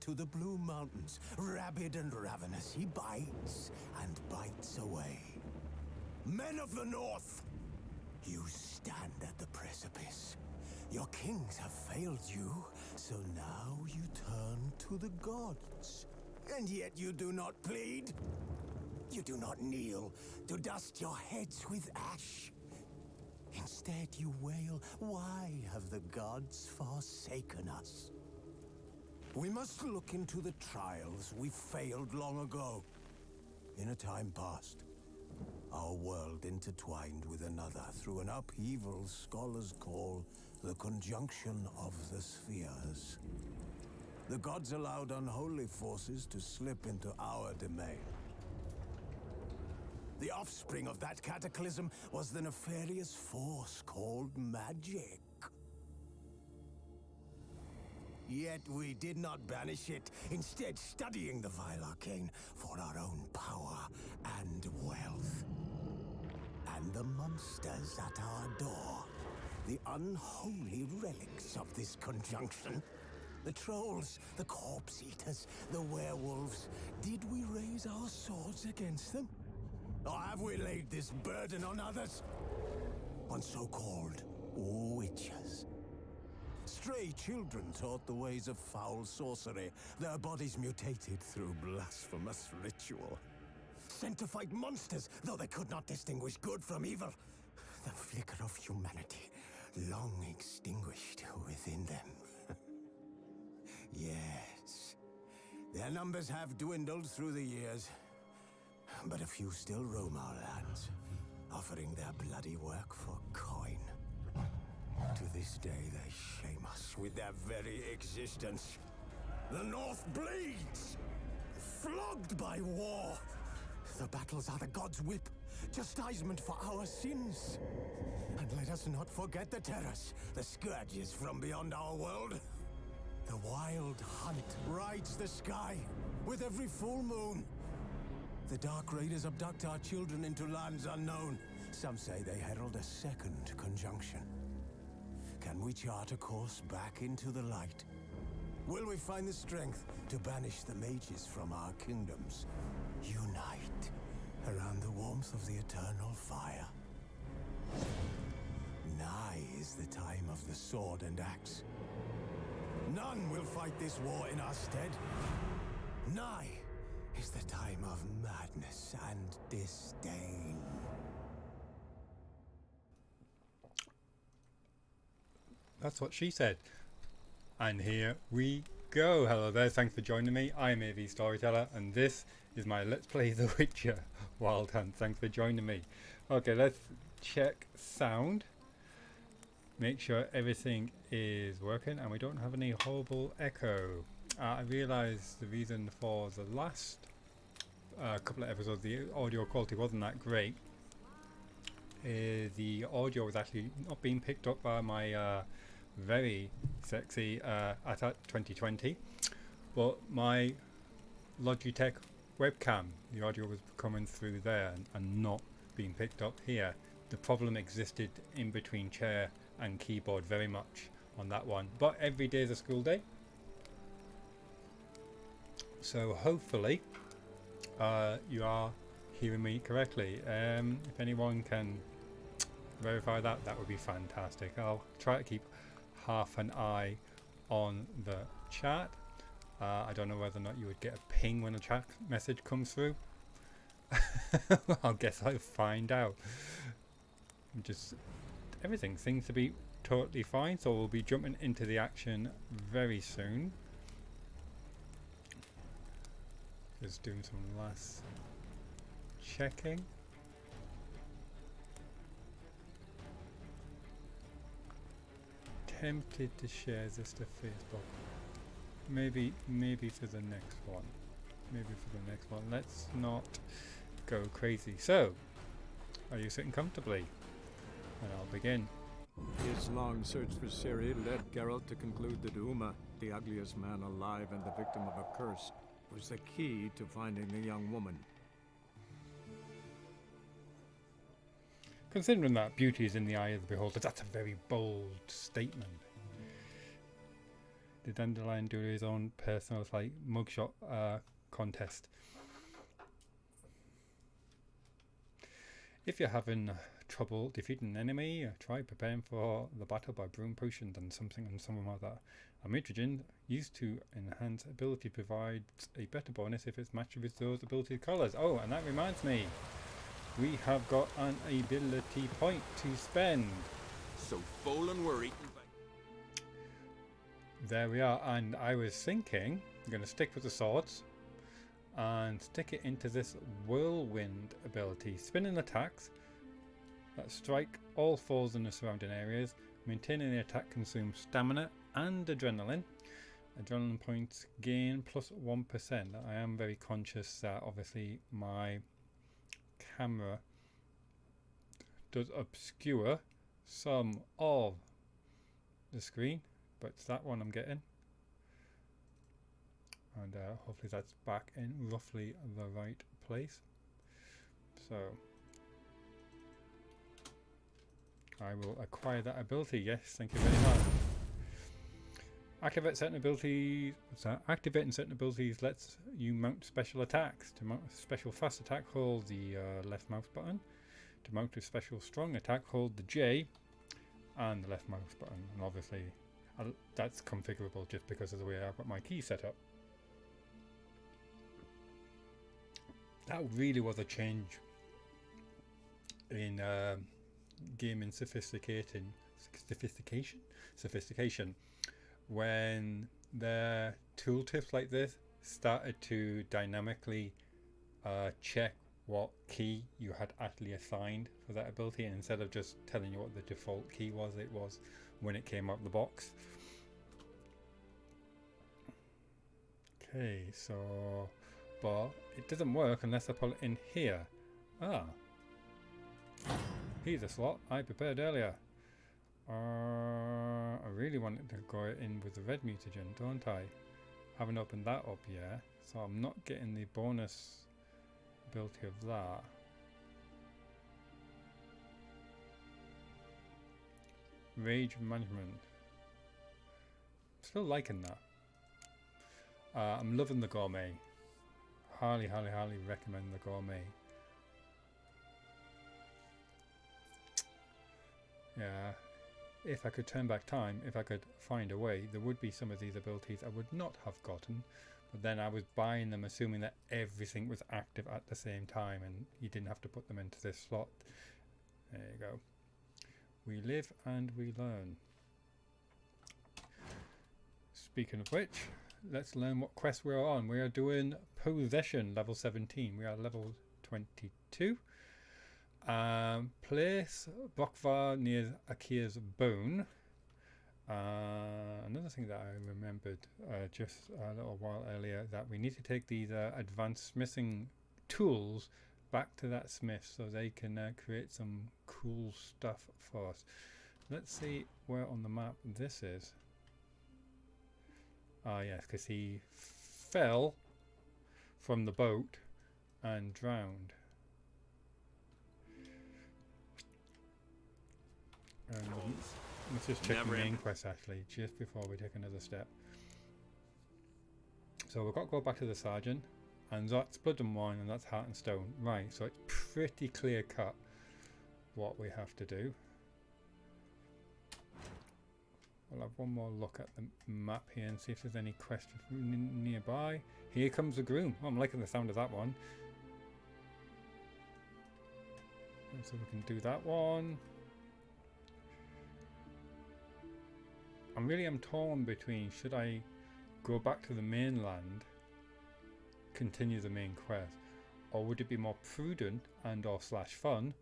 to the Blue Mountains. Rabid and ravenous, he bites and bites away. Men of the North, you stand at the precipice. Your kings have failed you, so now you turn to the gods. And yet you do not plead. You do not kneel to dust your heads with ash. Instead you wail, why have the gods forsaken us? We must look into the trials we failed long ago. In a time past, our world intertwined with another through an upheaval scholars call the conjunction of the spheres. The gods allowed unholy forces to slip into our domain. The offspring of that cataclysm was the nefarious force called magic. Yet we did not banish it, instead studying the vile arcane for our own power and wealth. And the monsters at our door, the unholy relics of this conjunction. The trolls, the corpse eaters, the werewolves. Did we raise our swords against them? Or have we laid this burden on others? On so-called witches. Stray children taught the ways of foul sorcery, their bodies mutated through blasphemous ritual. Sent to fight monsters, though they could not distinguish good from evil. The flicker of humanity, long extinguished within them. Yes, their numbers have dwindled through the years, but a few still roam our lands, offering their bloody work for coin. To this day, they shame us with their very existence. The North bleeds, flogged by war. The battles are the gods' whip, chastisement for our sins. And let us not forget the terrors, the scourges from beyond our world. The wild hunt rides the sky with every full moon. The Dark Raiders abduct our children into lands unknown. Some say they herald a second conjunction. Can we chart a course back into the light? Will we find the strength to banish the mages from our kingdoms? Unite around the warmth of the eternal fire. Nigh is the time of the sword and axe. None will fight this war in our stead. Nigh is the time of madness and disdain. That's what she said. And here we go. Hello there, thanks for joining me. I'm AVStoryteller and this is my Let's Play The Witcher Wild Hunt. Thanks for joining me. Okay, let's check sound. Make sure everything is working and we don't have any horrible echo. I realised the reason for the last couple of episodes the audio quality wasn't that great. The audio was actually not being picked up by my very sexy ATAT 2020, but my Logitech webcam, the audio was coming through there and not being picked up here. The problem existed in between chair and keyboard very much on that one, but every day is a school day, so hopefully you are hearing me correctly. If anyone can verify that, that would be fantastic. I'll try to keep half an eye on the chat. I don't know whether or not you would get a ping when a chat message comes through. I guess I'll find out. Just everything seems to be totally fine, so we'll be jumping into the action very soon. Just doing some last checking. Tempted to share this to Facebook. Maybe for the next one. Let's not go crazy. So, are you sitting comfortably? And I'll begin. His long search for Ciri led Geralt to conclude that Uma, the ugliest man alive and the victim of a curse, was the key to finding the young woman. Considering that beauty is in the eye of the beholder, that's a very bold statement. the Dandelion do his own personal like mugshot contest. If you're having trouble defeating an enemy, try preparing for the battle by brewing potions and something like that. A mutagen used to enhance ability provides a better bonus if it's matched with those ability colours. Oh, and that reminds me, we have got an ability point to spend. So full and worried. There we are, and I was thinking I'm going to stick with the swords and stick it into this whirlwind ability. Spinning attacks that strike all foes in the surrounding areas. Maintaining the attack consumes stamina and adrenaline. Adrenaline points gain plus 1%. I am very conscious that obviously my camera does obscure some of the screen, but it's that one I'm getting. And hopefully that's back in roughly the right place. So I will acquire that ability. Yes, thank you very much. Activating certain abilities lets you mount special attacks. To mount a special fast attack, hold the left mouse button. To mount a special strong attack, hold the J and the left mouse button. And obviously that's configurable just because of the way I've got my key set up. That really was a change in gaming sophistication when the tooltips like this started to dynamically check what key you had actually assigned for that ability, and instead of just telling you what the default key was, it was when it came out of the box. Okay, so but it doesn't work unless I pull it in here. Here's a slot I prepared earlier. I really wanted to go in with the red mutagen, don't I? Haven't opened that up yet, so I'm not getting the bonus ability of that. Rage management. Still liking that. I'm loving the gourmet. Highly recommend the gourmet. Yeah, if I could turn back time, if I could find a way, there would be some of these abilities I would not have gotten, but then I was buying them assuming that everything was active at the same time and you didn't have to put them into this slot. There you go. We live and we learn. Speaking of which, let's learn what quest we're on. We are doing Possession, level 17. We are level 22. Place Bokvar near Akir's bone. Another thing that I remembered just a little while earlier, that we need to take these advanced smithing tools back to that smith so they can create some cool stuff for us. Let's see where on the map this is. Yes, because he fell from the boat and drowned. Let's just check the main quest actually, just before we take another step. So we've got to go back to the sergeant, and that's blood and wine, and that's heart and stone. Right, so it's pretty clear cut what we have to do. We'll have one more look at the map here and see if there's any quests nearby. Here comes the groom. Oh, I'm liking the sound of that one. So we can do that one. I'm torn between, should I go back to the mainland, continue the main quest, or would it be more prudent and or / fun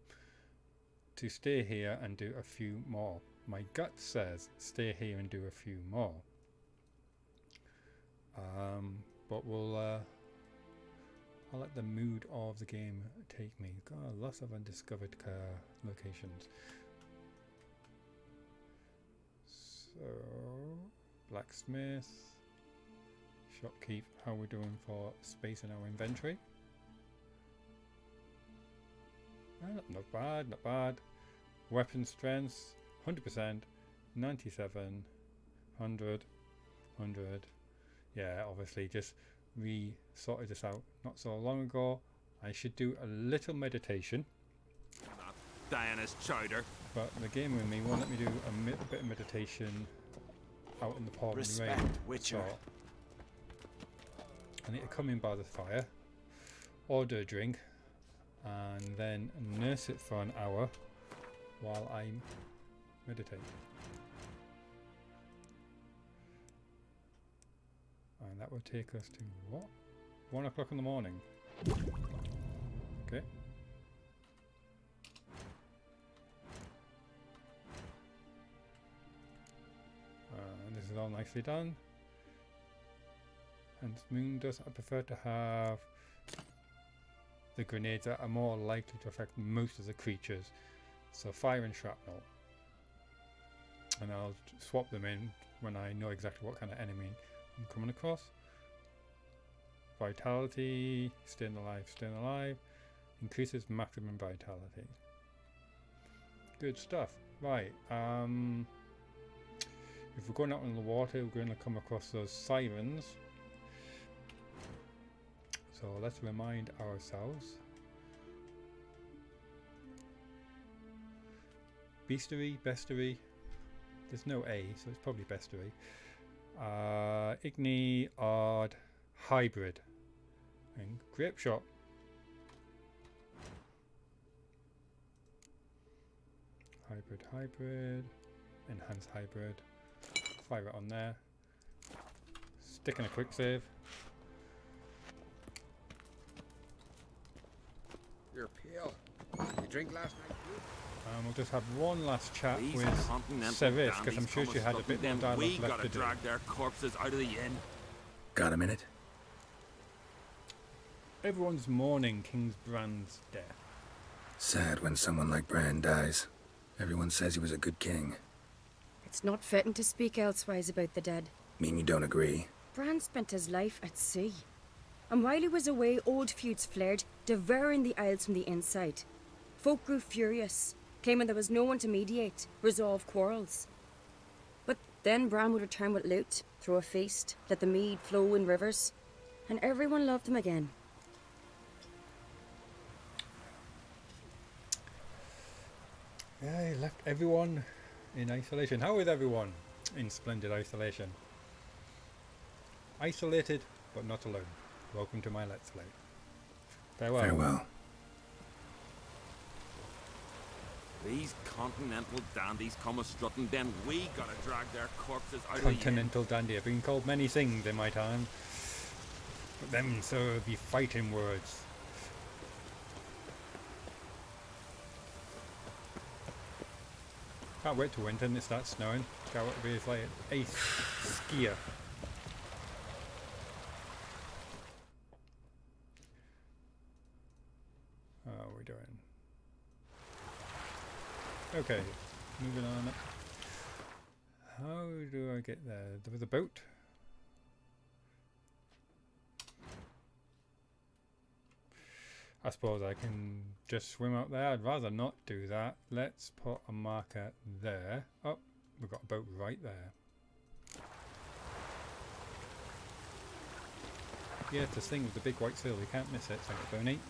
to stay here and do a few more? My gut says stay here and do a few more. But I'll let the mood of the game take me. Got lots of undiscovered locations. So, blacksmith, shopkeep. How are we doing for space in our inventory? Not bad, not bad. Weapon strength, 100%, 97, 100, 100. Yeah, obviously just sorted this out not so long ago. I should do a little meditation. Not Diana's chowder. But the game with me won't let me do a bit of meditation out in the pouring Respect, rain. Witcher. So I need to come in by the fire, order a drink, and then nurse it for an hour while I meditate. And that will take us to what? 1 o'clock in the morning. Okay. And this is all nicely done. And moon dust, I prefer to have the grenades that are more likely to affect most of the creatures. So fire and shrapnel. And I'll swap them in when I know exactly what kind of enemy I'm coming across. Vitality, staying alive. Increases maximum vitality. Good stuff. Right. If we're going out in the water, we're going to come across those sirens. So let's remind ourselves. Bestiary. There's no A, so it's probably bestiary. Igni, odd, hybrid, and grape shot. Hybrid, enhance hybrid. Fire it on there. Stick in a quick save. You're pale. You drink last night too? We'll just have one last chat These with continental Ceres, because I'm dandies sure come she had a a-strutting bit more them. dialogue We left gotta to do. drag their corpses out of the inn. Got a minute? Everyone's mourning King Brand's death. Sad when someone like Bran dies. Everyone says he was a good king. It's not fitting to speak elsewise about the dead. Mean you don't agree? Bran spent his life at sea. And while he was away, old feuds flared, devouring the Isles from the inside. Folk grew furious, claiming there was no one to mediate, resolve quarrels. But then Bran would return with loot, throw a feast, let the mead flow in rivers, and everyone loved him again. Yeah, he left everyone in isolation. How is everyone in splendid isolation? Isolated, but not alone. Welcome to my Let's Play. Farewell. Farewell. These continental dandies come a-strutting, then we gotta drag their corpses out of the inn. Continental dandy. I've been called many things in my time. But them so be fighting words. Can't wait to winter and it starts snowing. Can't wait to be like a skier. How are we doing? Okay, moving on. How do I get there? There was a boat. I suppose I can just swim up there. I'd rather not do that. Let's put a marker there. Oh, we've got a boat right there. Yeah, it's this thing with the big white sail. You can't miss it. Thank you, Bonnie.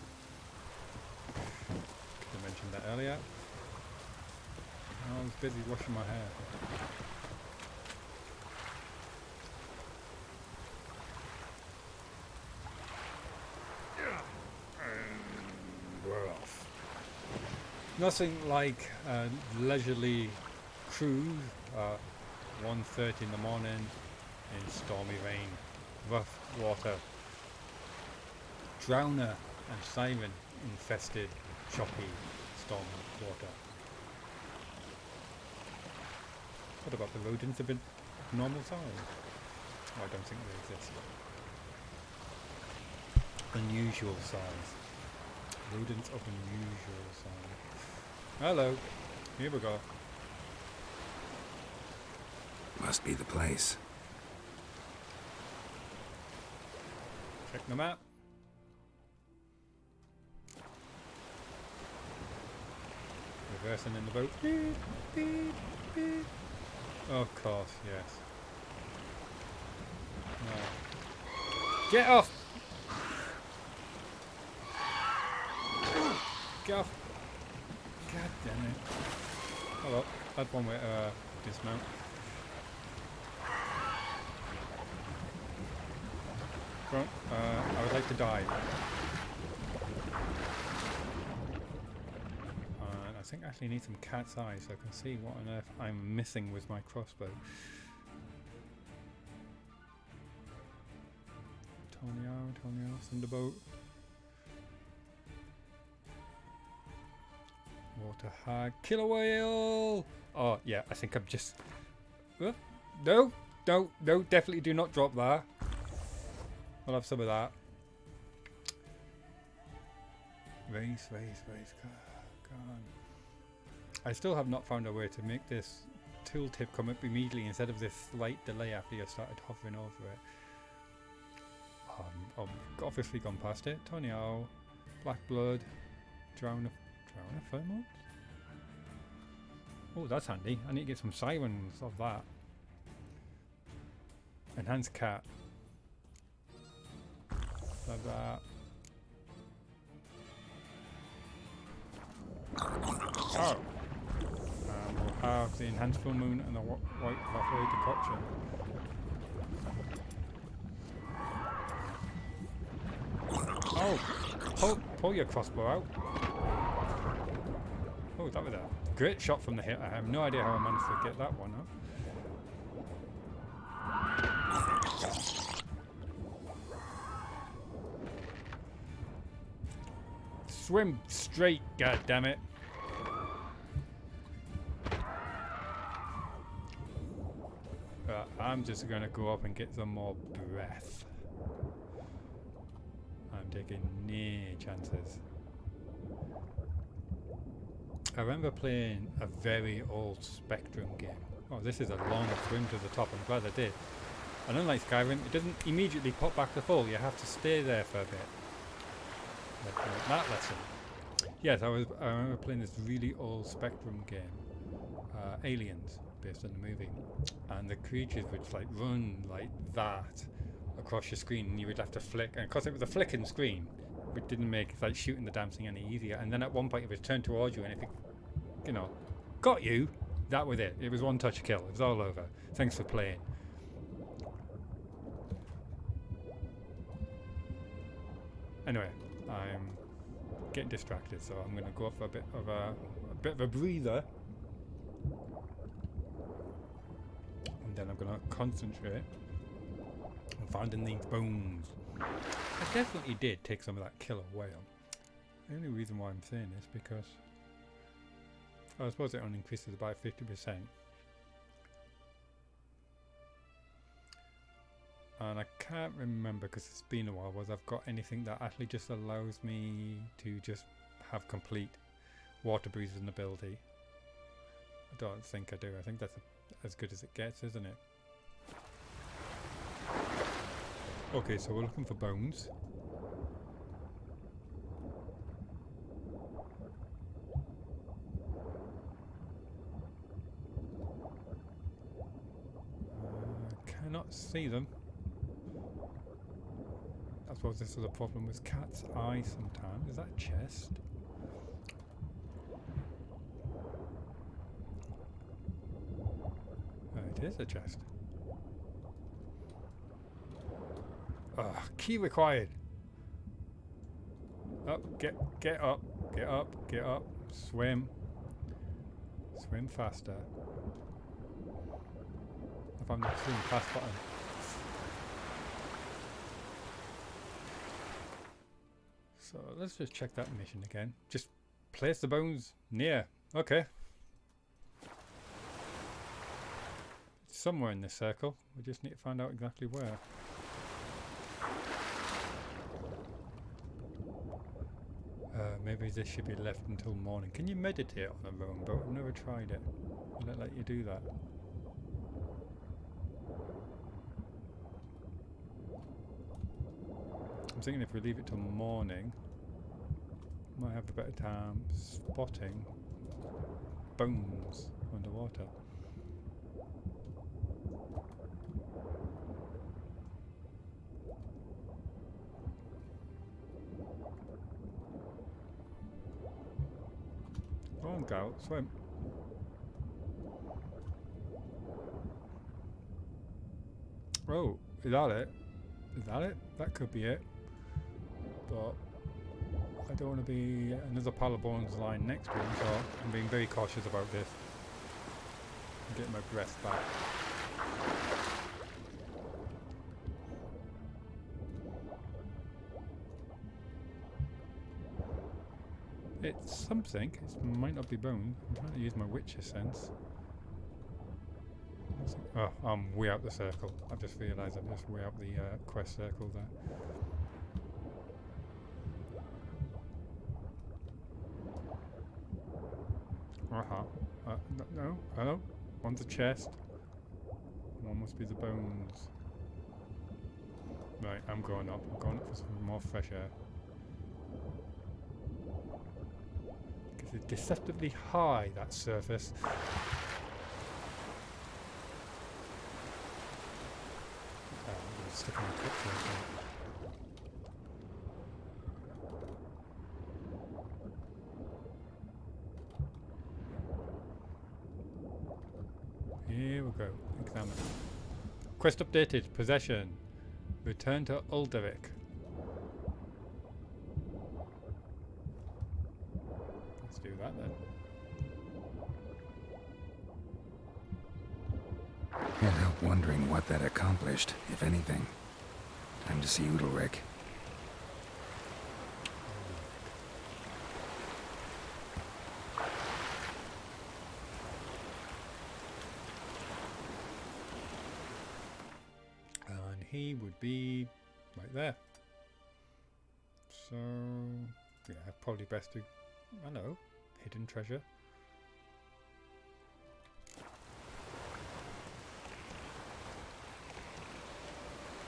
Could have mentioned that earlier. I was busy washing my hair. We're off. Nothing like a leisurely cruise at 1:30 in the morning in stormy rain, rough water, drowner and siren infested, choppy, stormy water. What about the rodents of a normal size? Oh, I don't think they exist. Unusual size. Rodents of unusual size. Hello. Here we go. Must be the place. Check the map. Reversing in the boat. Beep, beep, beep. Of course, yes. No. Get off! Get off! God damn it. Oh well, that's one way to dismount. Go on, I would like to die. I think I actually need some cat's eyes so I can see what on earth I'm missing with my crossbow. Tonio, Thunderbolt. Water hag, killer whale! Oh yeah, I think I'm just... No, definitely do not drop that. I'll have some of that. Race, come on. I still have not found a way to make this tooltip come up immediately instead of this slight delay after you started hovering over it. I've obviously gone past it. Tonio, Black Blood, Drowner Pheromones? Oh, that's handy. I need to get some sirens of that. Enhanced Cat. Love that. Oh! We'll have the Enhanced Full Moon and the White Buffalo Decoction. Oh! Pull your crossbow out. Oh, that was a great shot from the hip. I have no idea how I managed to get that one up. Swim straight, god damn it. I'm just gonna go up and get some more breath. I'm taking no chances. I remember playing a very old Spectrum game. Oh, this is a long swim to the top. I'm glad I did. And unlike Skyrim, it doesn't immediately pop back to full. You have to stay there for a bit. That lesson. Yes, I remember playing this really old Spectrum game, Aliens, based on the movie, and the creatures would just like run like that across your screen, and you would have to flick. And because it was a flicking screen, it didn't make like shooting the damn thing any easier. And then at one point, it was turned towards you, and if it, you know, got you, that was it. It was one touch kill. It was all over. Thanks for playing. Anyway. I'm getting distracted, so I'm going to go for a bit of a breather, and then I'm going to concentrate on finding these bones. I definitely did take some of that killer whale. The only reason why I'm saying this because I suppose it only increases by 50%. And I can't remember because it's been a while whether I've got anything that actually just allows me to just have complete water breathing ability. I don't think I do. I think that's as good as it gets, isn't it? Okay, so we're looking for bones. I cannot see them. I suppose this is a problem with cat's eye sometimes. Is that a chest? It is a chest. Key required. Up, get up, get up, swim. Swim faster. If I'm not swim fast button. So let's just check that mission again. Just place the bones near. Okay. It's somewhere in this circle. We just need to find out exactly where. Maybe this should be left until morning. Can you meditate on a rowing boat? I've never tried it. Will it let you do that? I'm thinking if we leave it till morning, we might have a better time spotting bones underwater. on, Gal, swim. Oh, is that it? Is that it? That could be it. But I don't want to be another pile of bones lying next to him, so I'm being very cautious about this. I'm getting my breath back. It's something. It might not be bone. I'm trying to use my witcher sense. Oh, I'm way out the circle. I've just realised I'm just way out the quest circle there. No, hello? One's a chest. One must be the bones. Right, I'm going up. I'm going up for some more fresh air. Because it's deceptively high, that surface. I'm stuck in a quicksand. Here we go. Examine. Quest updated. Possession. Return to Ulderic. Let's do that then. Can't help wondering what that accomplished, if anything. Time to see Ulderic. He would be right there. So, yeah, probably best to, I know, hidden treasure.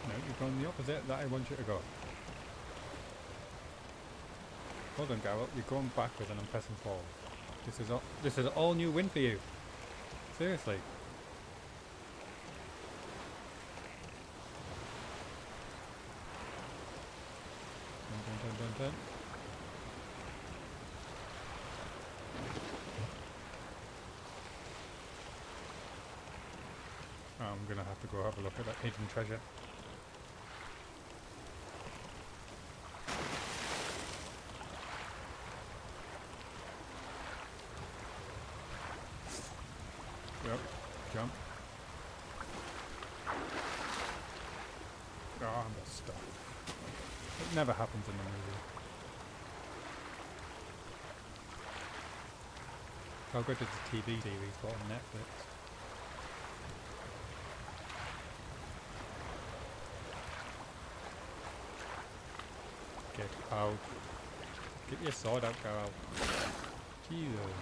No, you've gone the opposite that I want you to go. Hold on, Geralt, you're going backwards and I'm pressing forward. This is an all new win for you. Seriously. Dun. I'm gonna have to go have a look at that hidden treasure. Yep, jump. Oh, I'm just stuck. It never happens in the movie. I'll go to the TV series got on Netflix. Get out. Get your sword out, Geralt. Jesus.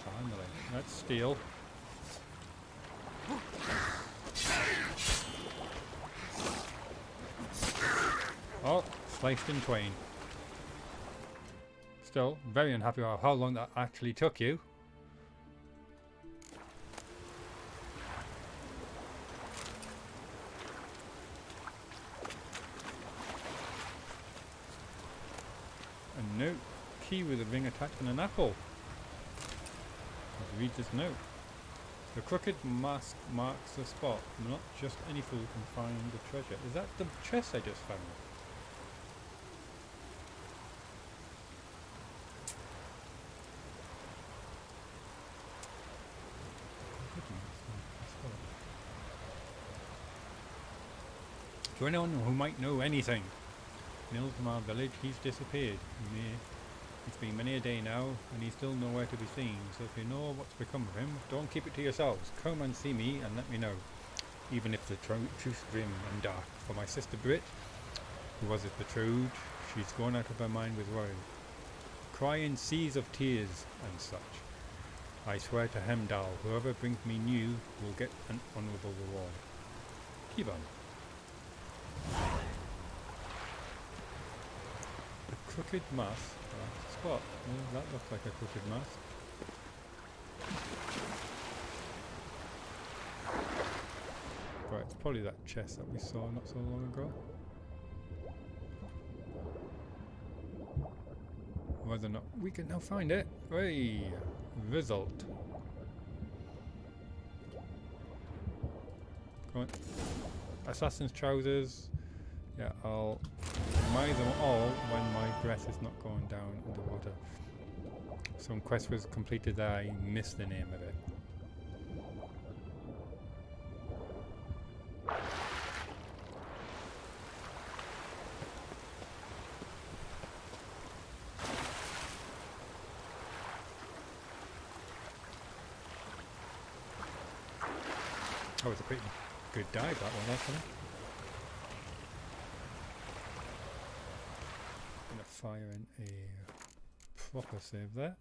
Finally. Let's steal. Oh, sliced in twain. Still, very unhappy about how long that actually took you. A note. Key with a ring attached and an apple. Let's read this note. The crooked mask marks the spot. Not just any fool can find the treasure. Is that the chest I just found? To anyone who might know anything, Nils from our village, he's disappeared. It's been many a day now, and he's still nowhere to be seen, so if you know what's become of him, don't keep it to yourselves. Come and see me and let me know, even if the truth's grim and dark. For my sister Brit, who was his betrothed, she's gone out of her mind with worry, crying seas of tears and such. I swear to Hemdall, whoever brings me new will get an honourable reward. Keep on. The crooked mask. Spot. Yeah, that looks like a crooked mask. Right, it's probably that chest that we saw not so long ago. whether or not we can now find it. Hey, result. Come on. Assassin's trousers. Yeah, I'll buy them all when my breath is not going down underwater. Some quest was completed there, I missed the name of it. That was a pretty good dive, that one, actually. Gonna fire in a proper save there.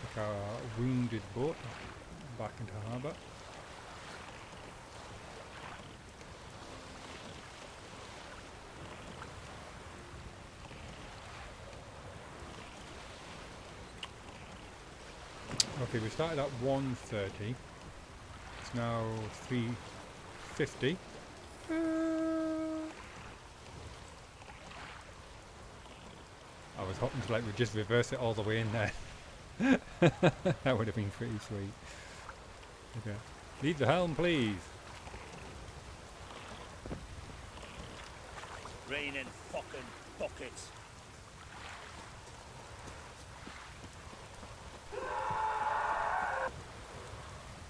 Take our wounded boat back into harbour. Okay, we started at 1:30. It's now 3:50. I was hoping to like we just reverse it all the way in there. That would have been pretty sweet. Okay. Leave the helm, please. Raining fucking buckets.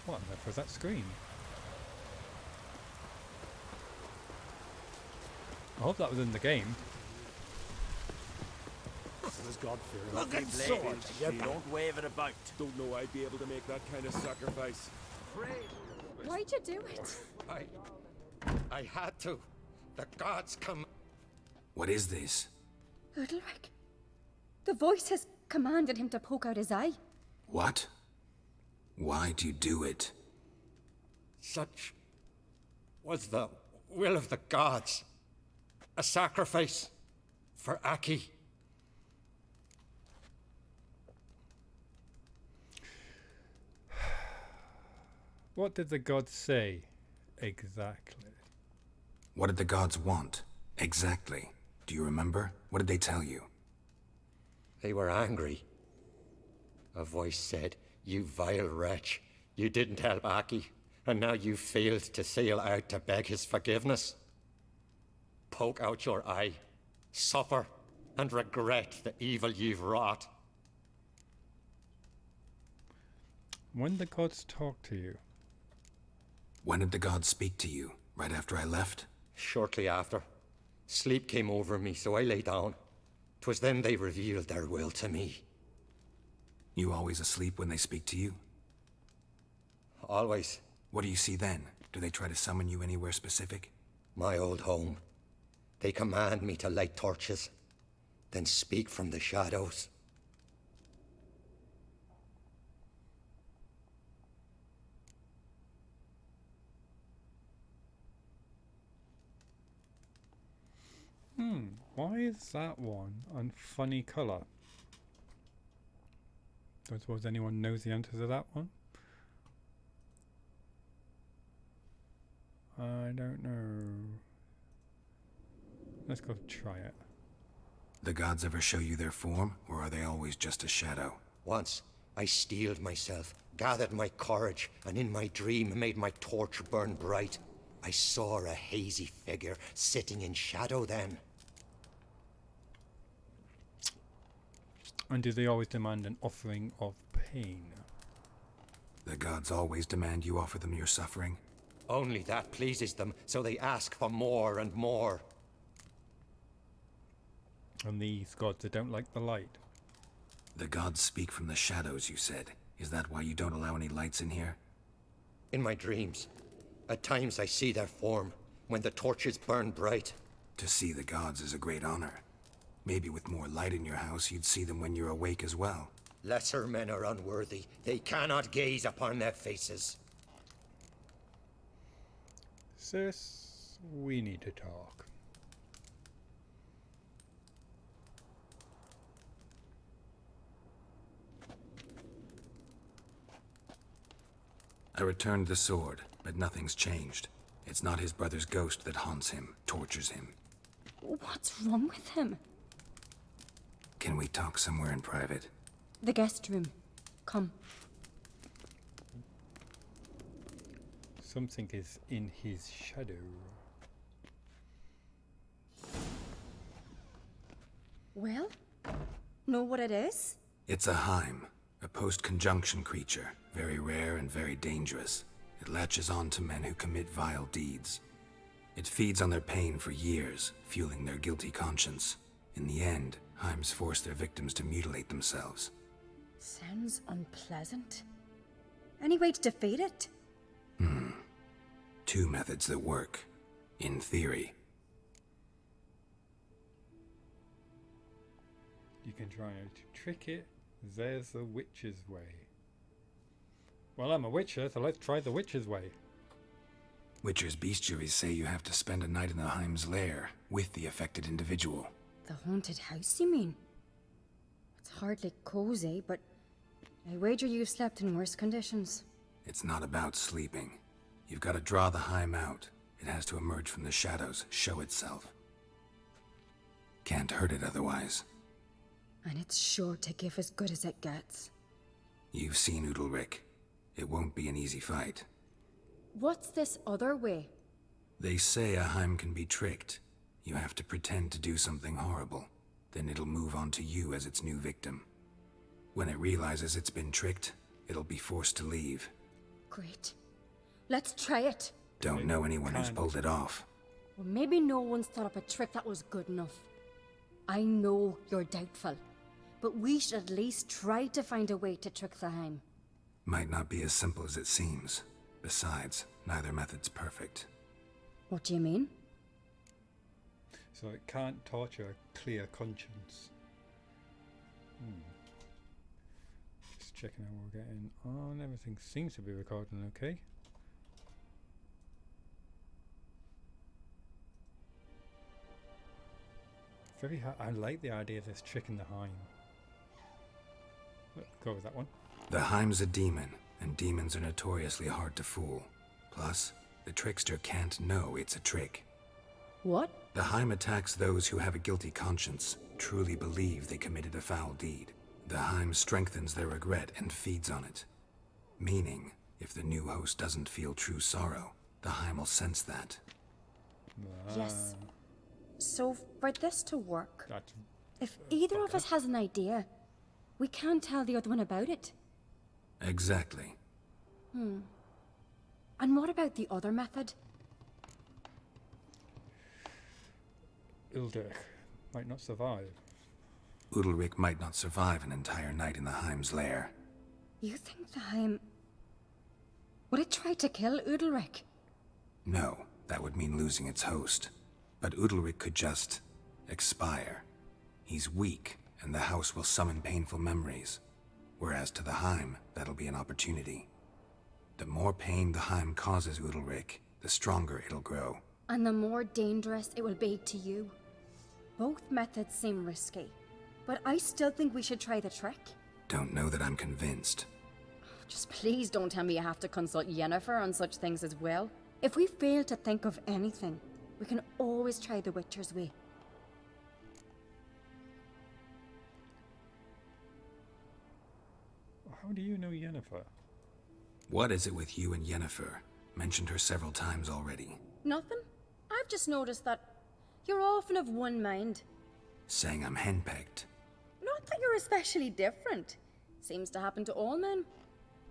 What on earth was that scream? I hope that was in the game. Look at sword! Don't wave it about. Don't know I'd be able to make that kind of sacrifice. Why'd you do it? I had to. The gods come. What is this? Udalric. The voice has commanded him to poke out his eye. What? Why do you do it? Such was the will of the gods. A sacrifice for Aki. What did the gods say exactly? What did the gods want? Exactly. Do you remember? What did they tell you? They were angry. A voice said, "You vile wretch, you didn't help Aki, and now you failed to sail out to beg his forgiveness. Poke out your eye, suffer, and regret the evil you've wrought." When the gods talk to you? When did the gods speak to you? Right after I left? Shortly after. Sleep came over me, so I lay down. 'Twas then they revealed their will to me. You always asleep when they speak to you? Always. What do you see then? Do they try to summon you anywhere specific? My old home. They command me to light torches, then speak from the shadows. Why is that one on funny colour? Don't suppose anyone knows the answer to that one? I don't know. Let's go try it. The gods ever show you their form, or are they always just a shadow? Once, I steeled myself, gathered my courage, and in my dream made my torch burn bright. I saw a hazy figure sitting in shadow then. And do they always demand an offering of pain? The gods always demand you offer them your suffering? Only that pleases them, so they ask for more and more. And these gods that don't like the light? The gods speak from the shadows, you said. Is that why you don't allow any lights in here? In my dreams, at times I see their form, when the torches burn bright. To see the gods is a great honor. Maybe with more light in your house, you'd see them when you're awake as well. Lesser men are unworthy. They cannot gaze upon their faces. Sis, we need to talk. I returned the sword, but nothing's changed. It's not his brother's ghost that haunts him, tortures him. What's wrong with him? Can we talk somewhere in private? The guest room. Come. Something is in his shadow. Well, know what it is? It's a Heim, a post-conjunction creature, very rare and very dangerous. It latches on to men who commit vile deeds. It feeds on their pain for years, fueling their guilty conscience. In the end, Heims force their victims to mutilate themselves. Sounds unpleasant. Any way to defeat it? Two methods that work, in theory. You can try to trick it. There's the witch's way. Well, I'm a witcher, so let's try the witch's way. Witcher's bestiaries say you have to spend a night in the Heim's lair with the affected individual. The haunted house, you mean? It's hardly cozy, but I wager you've slept in worse conditions. It's not about sleeping. You've got to draw the Heim out. It has to emerge from the shadows, show itself. Can't hurt it otherwise. And it's sure to give as good as it gets. You've seen Udalric. It won't be an easy fight. What's this other way? They say a Heim can be tricked. You have to pretend to do something horrible. Then it'll move on to you as its new victim. When it realizes it's been tricked, it'll be forced to leave. Great. Let's try it. Don't know anyone who's pulled it off. Well, maybe no one's thought up a trick that was good enough. I know you're doubtful, but we should at least try to find a way to trick the Heim. Might not be as simple as it seems. Besides, neither method's perfect. What do you mean? So it can't torture a clear conscience. Just checking how we're getting on. Everything seems to be recording okay. I like the idea of this tricking the Heim. Go with that one. The Heim's a demon, and demons are notoriously hard to fool. Plus, the trickster can't know it's a trick. What? The Heim attacks those who have a guilty conscience, truly believe they committed a foul deed. The Heim strengthens their regret and feeds on it. Meaning, if the new host doesn't feel true sorrow, the Heim will sense that. Yes. So, for this to work, That's if either of us has an idea, we can't tell the other one about it. Exactly. And what about the other method? Ulrich might not survive. Udalric might not survive an entire night in the Heim's lair. You think the Heim... Would it try to kill Udalric? No, that would mean losing its host. But Udalric could just expire. He's weak, and the house will summon painful memories. Whereas to the Heim, that'll be an opportunity. The more pain the Heim causes Udalric, the stronger it'll grow. And the more dangerous it will be to you. Both methods seem risky, but I still think we should try the trick. Don't know that I'm convinced. Just please don't tell me you have to consult Yennefer on such things as well. If we fail to think of anything, we can always try the Witcher's way. How do you know Yennefer? What is it with you and Yennefer? Mentioned her several times already. Nothing. I've just noticed that you're often of one mind. Saying I'm henpecked. Not that you're especially different. Seems to happen to all men.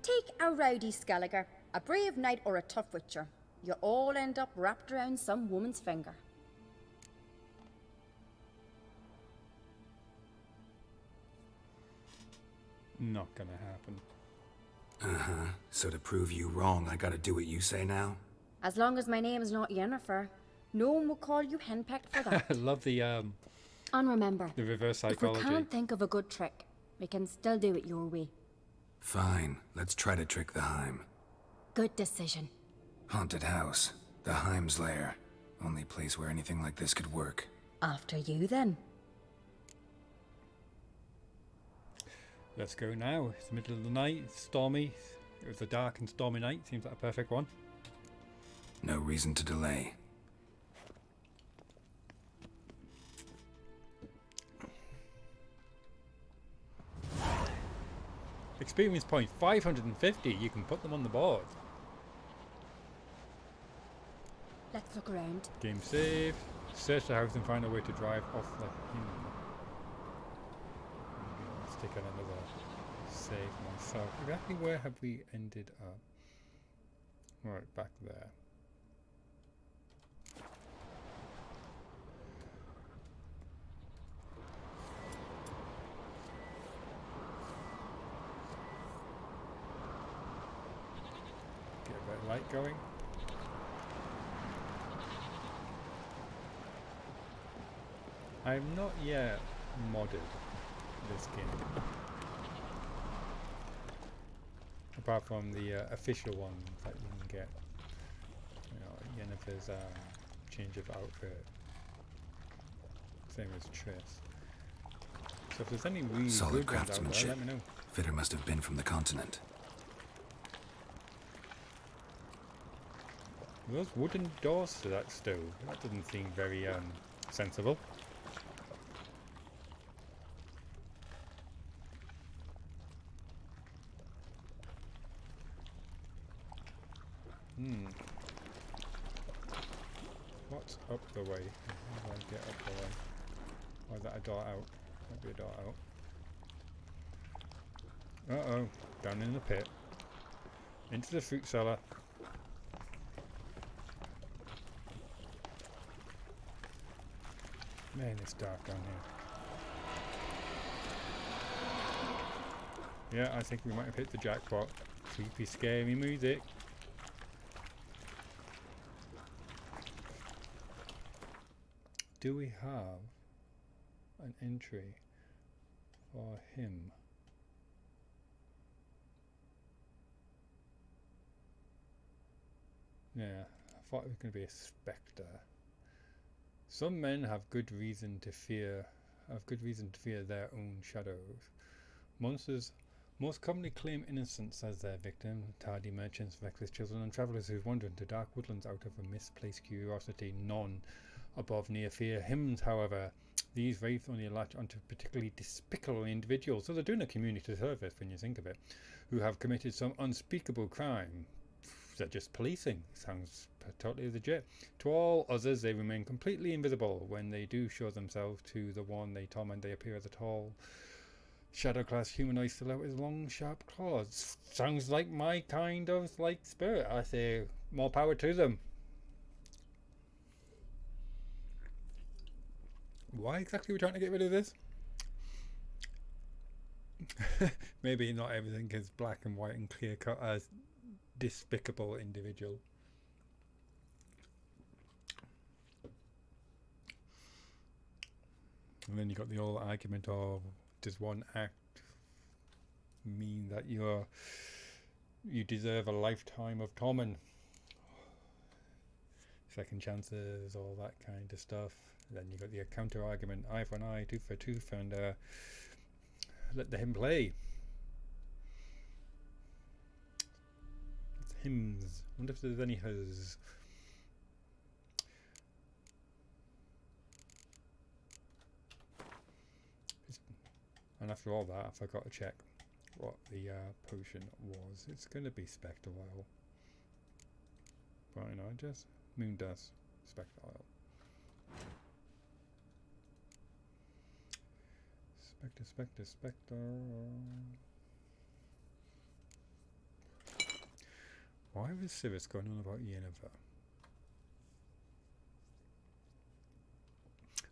Take a rowdy Skelliger, a brave knight or a tough witcher. You all end up wrapped around some woman's finger. Not gonna happen. Uh-huh. So to prove you wrong, I gotta do what you say now? As long as my name is not Yennefer, no one will call you henpecked for that. I love the And remember, reverse if we psychology. can't think of a good trick, we can still do it your way. Fine, let's try to trick the Heim. Good decision. Haunted house. The Heim's lair. Only place where anything like this could work. After you, then. Let's go now. It's the middle of the night. It's stormy. It was a dark and stormy night. Seems like a perfect one. No reason to delay. Experience point 550. You can put them on the board. Let's look around. Game save. Search the house and find a way to drive off the hill. Let's take on another save myself. Exactly where have we ended up? Right, back there. Get a bit of light going. I've not yet modded this game, apart from the official ones that you can get. You know, Yennefer's change of outfit, same as Triss. So if there's any really Solid good ones out there, craftsmanship. let me know. Fitter must have been from the continent. Those wooden doors to that stove, that doesn't seem very sensible. What's up the way? How do I get up the way? Or is that a door out? Might be a door out. Uh-oh. Down in the pit. Into the fruit cellar. Man, it's dark down here. Yeah, I think we might have hit the jackpot. Creepy, scary music. Do we have an entry for him? Yeah, I thought it was going to be a spectre. Some men have good reason to fear their own shadows. Monsters most commonly claim innocence as their victim, tardy merchants, reckless children, and travellers who wander into dark woodlands out of a misplaced curiosity. None above near fear hymns, however. These wraiths only latch onto particularly despicable individuals, so they're doing a community service when you think of it, who have committed some unspeakable crime. They're just policing. Sounds totally legit. To all others, they remain completely invisible. When they do show themselves to the one they torment, they appear as a tall, shadow-class humanoid silhouette with long, sharp claws. Sounds like my kind of spirit. I say more power to them. Why exactly are we trying to get rid of this? Maybe not everything is black and white and clear cut as despicable individual. And then you got the whole argument of, does one act mean that you deserve a lifetime of torment? Second chances, all that kind of stuff. Then you got the counter argument, eye for an eye, tooth for a tooth, and let him play. It's hymns. I wonder if there's any hers. And after all that, I forgot to check what the potion was. It's going to be Spectre Oil. But you know, just Moon Dust, Spectre Oil. Spectre. Why was Sirius going on about Yennefer?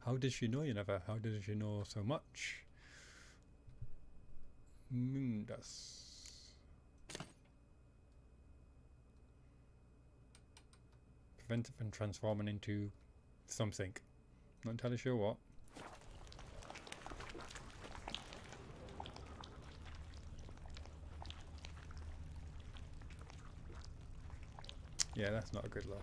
How did she know Yennefer? How did she know so much? Moondust. Prevent it from transforming into something. Not entirely sure what. Yeah, that's not a good look.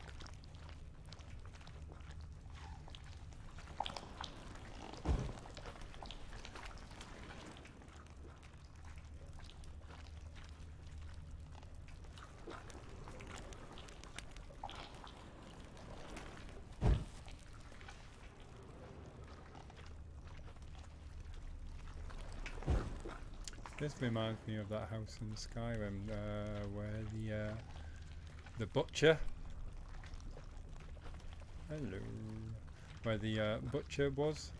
This reminds me of that house in Skyrim, where the butcher. Hello. Where the butcher was.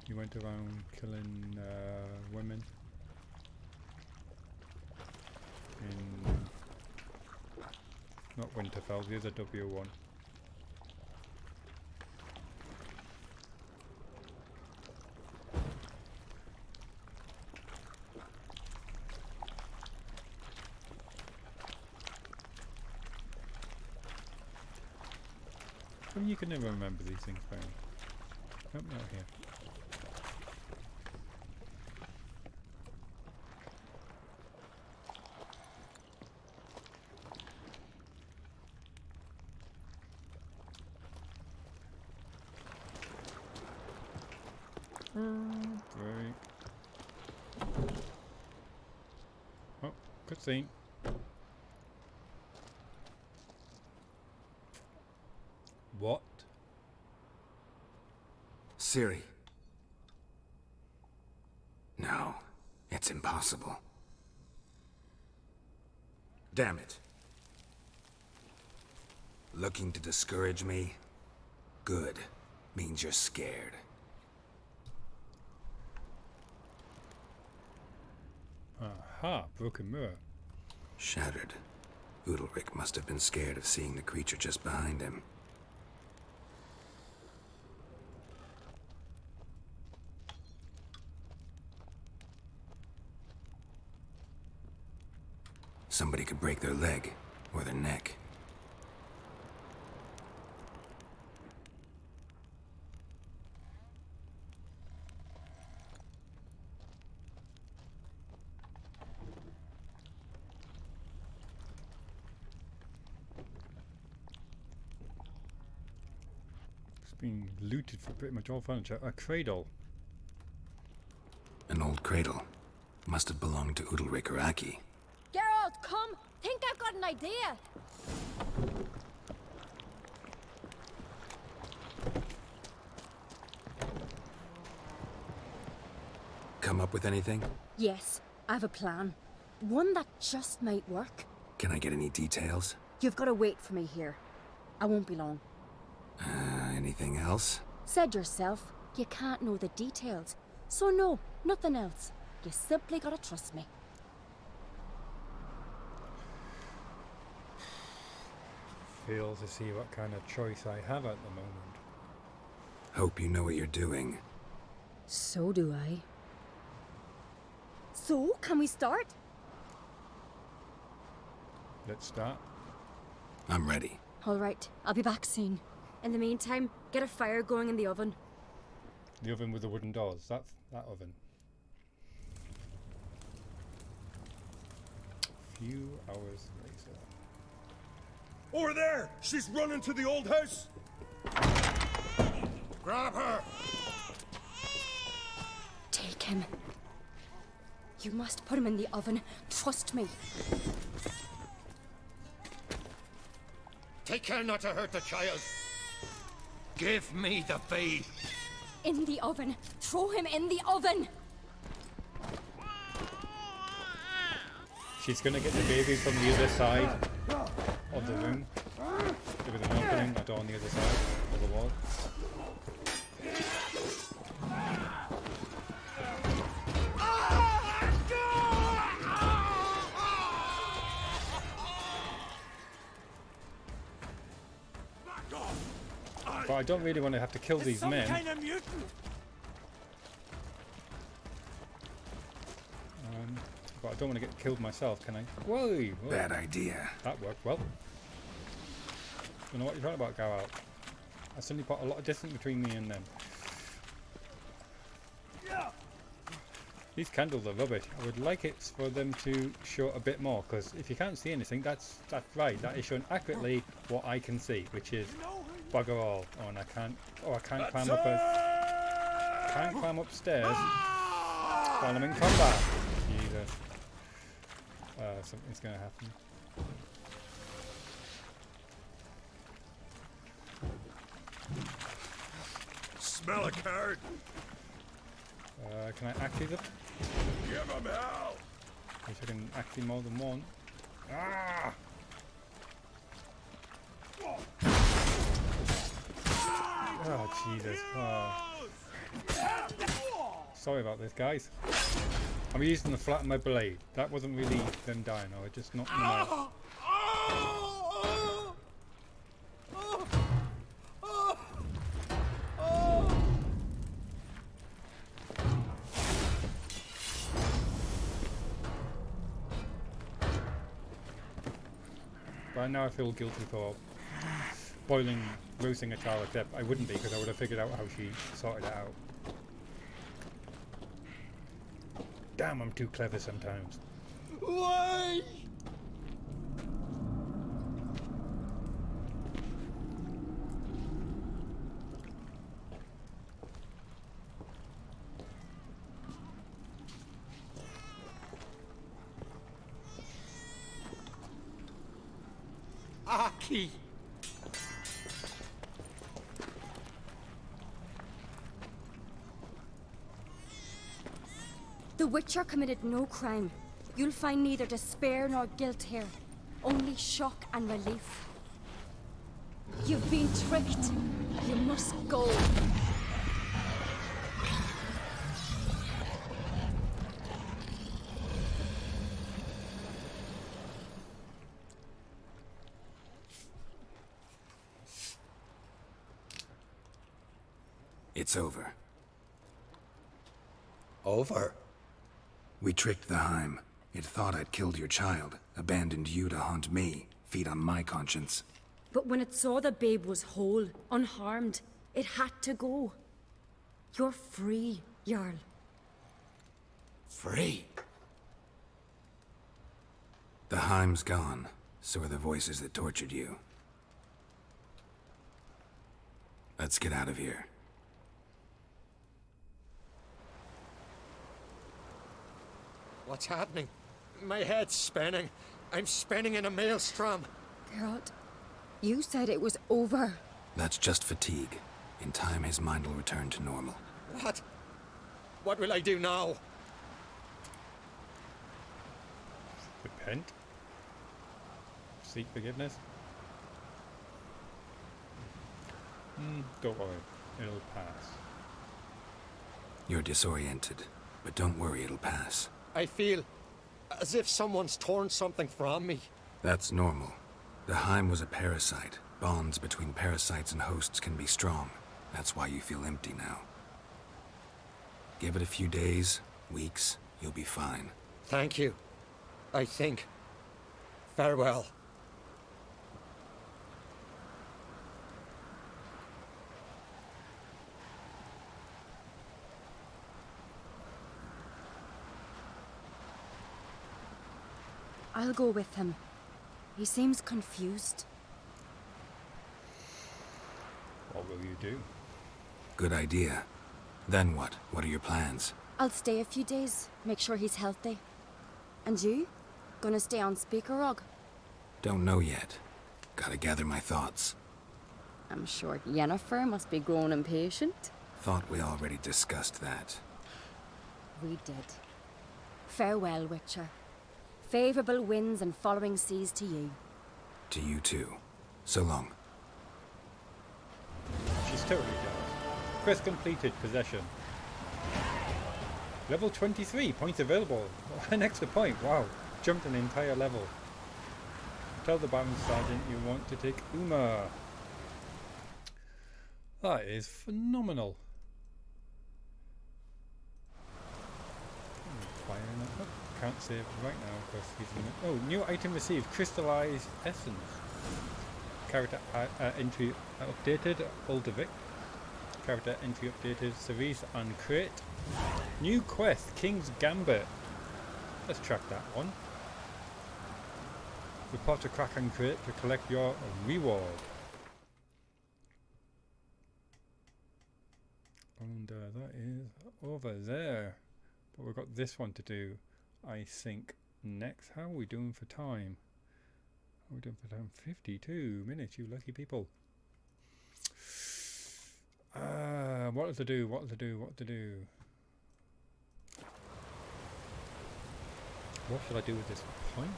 He went around killing women. In not Winterfell, the other W1. I mean, you can never remember these things, Barry. Help me out here. Break. Oh, cutscene. What? Ciri. No, it's impossible. Damn it. Looking to discourage me? Good. Means you're scared. Aha, broken mirror. Shattered. Udalric must have been scared of seeing the creature just behind him. Somebody could break their leg, or their neck. It's been looted for pretty much all furniture. A cradle. An old cradle. Must have belonged to Udalric or Aki. Geralt, come! Think I've got an idea! Come up with anything? Yes, I have a plan. One that just might work. Can I get any details? You've got to wait for me here. I won't be long. Anything else? Said yourself, you can't know the details. So no, nothing else. You simply gotta trust me. Fail to see what kind of choice I have at the moment. Hope you know what you're doing. So do I. So, can we start? Let's start. I'm ready. All right, I'll be back soon. In the meantime, get a fire going in the oven. The oven with the wooden doors. That oven. Few hours later. Over there! She's running to the old house! Grab her! Take him. You must put him in the oven. Trust me. Take care not to hurt the child. Give me the babe. In the oven. Throw him in the oven. She's gonna get the baby from the other side of the room. There was an opening, a door on the other side of the wall. But I don't really want to have to kill these men. Kind of mutant. But I don't want to get killed myself, can I? Whoa! Bad idea. That worked well. Don't know what you're talking about, Geralt. I suddenly put a lot of distance between me and them. These candles are rubbish. I would like it for them to show a bit more, because if you can't see anything, that's right. That is showing accurately what I can see, which is bugger all. Oh, and I can't. Oh, I can't climb up. Can't climb upstairs while I'm in combat. Jesus. Something's going to happen. Smell a card! Can I active them? Give him hell! I wish I can active more than one. Ah! Oh, Jesus. Oh. Sorry about this, guys. I'm using the flat of my blade. That wasn't really them dying. I just knocked them out. Right now I feel guilty for roasting a child, except I wouldn't be because I would have figured out how she sorted it out. Damn, I'm too clever sometimes. Why? Aki! The Witcher committed no crime. You'll find neither despair nor guilt here. Only shock and relief. You've been tricked. You must go. It's over. Over? We tricked the Heim. It thought I'd killed your child, abandoned you to haunt me, feed on my conscience. But when it saw the babe was whole, unharmed, it had to go. You're free, Jarl. Free? The Heim's gone, so are the voices that tortured you. Let's get out of here. What's happening? My head's spinning. I'm spinning in a maelstrom. Geralt, you said it was over. That's just fatigue. In time, his mind will return to normal. What? What will I do now? Repent. Seek forgiveness. Don't worry. It'll pass. You're disoriented, but don't worry, it'll pass. I feel as if someone's torn something from me. That's normal. The Heim was a parasite. Bonds between parasites and hosts can be strong. That's why you feel empty now. Give it a few days, weeks, you'll be fine. Thank you. I think. Farewell. I'll go with him. He seems confused. What will you do? Good idea. Then what? What are your plans? I'll stay a few days, make sure he's healthy. And you? Gonna stay on Speaker Rog? Don't know yet. Gotta gather my thoughts. I'm sure Yennefer must be growing impatient. Thought we already discussed that. We did. Farewell, Witcher. Favorable winds and following seas to you. To you too. So long. She's totally jealous. Quest completed. Possession. Level 23. Points available. An extra point. Wow. Jumped an entire level. Tell the Baron Sergeant you want to take Uma. That is phenomenal. Firing that up. Can't save right now because he's in it. Oh, new item received. Crystallized essence. Character entry updated. Uldivic. Character entry updated. Cerise and Crate. New quest. King's Gambit. Let's track that one. Report to Kraken Crate to collect your reward. And that is over there. But we've got this one to do, I think, next. How are we doing for time? How are we doing for time? 52 minutes, you lucky people. What to do? What to do? What to do? what should I do with this point?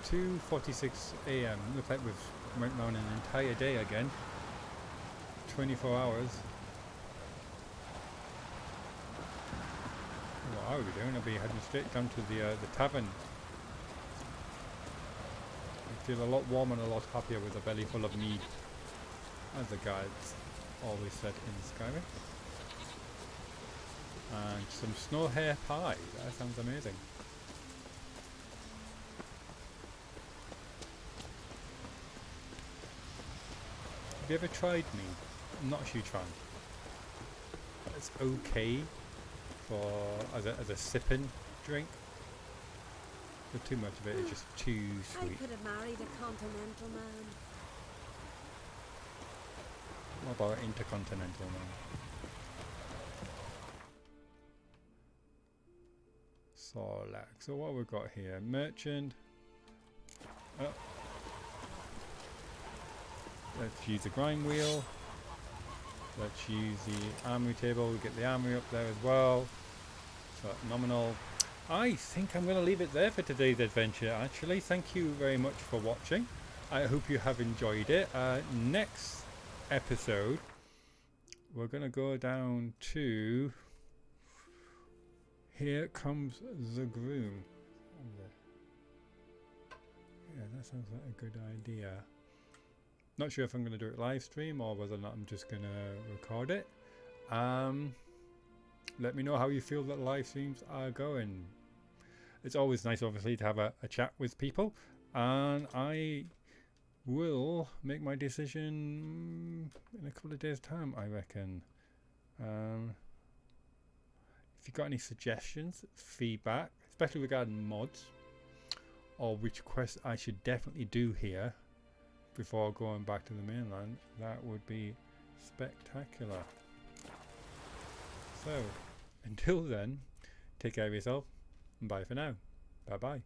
2:46 a.m. Looks like we've went around an entire day again. 24 hours. What are we doing? I'll be heading straight down to the tavern. I feel a lot warmer and a lot happier with a belly full of mead, as the guides always said in Skyrim. And some snow hare pie. That sounds amazing. Have you ever tried mead? I'm not a huge fan. It's okay for as a sipping drink, but too much of it is just too sweet. I could have married a continental man. What about intercontinental man? So what we've got here, merchant. Oh. Let's use the grind wheel. Let's use the armory table. We get the armory up there as well. So nominal. I think I'm going to leave it there for today's adventure. Actually, thank you very much for watching. I hope you have enjoyed it. Next episode, we're going to go down to. Here comes the groom. Yeah, that sounds like a good idea. Not sure if I'm going to do it live stream or whether or not I'm just going to record it. Let me know how you feel that live streams are going. It's always nice, obviously, to have a chat with people. And I will make my decision in a couple of days' time, I reckon. If you've got any suggestions, feedback, especially regarding mods, or which quests I should definitely do here before going back to the mainland, that would be spectacular. So, until then, take care of yourself, and bye for now. Bye bye.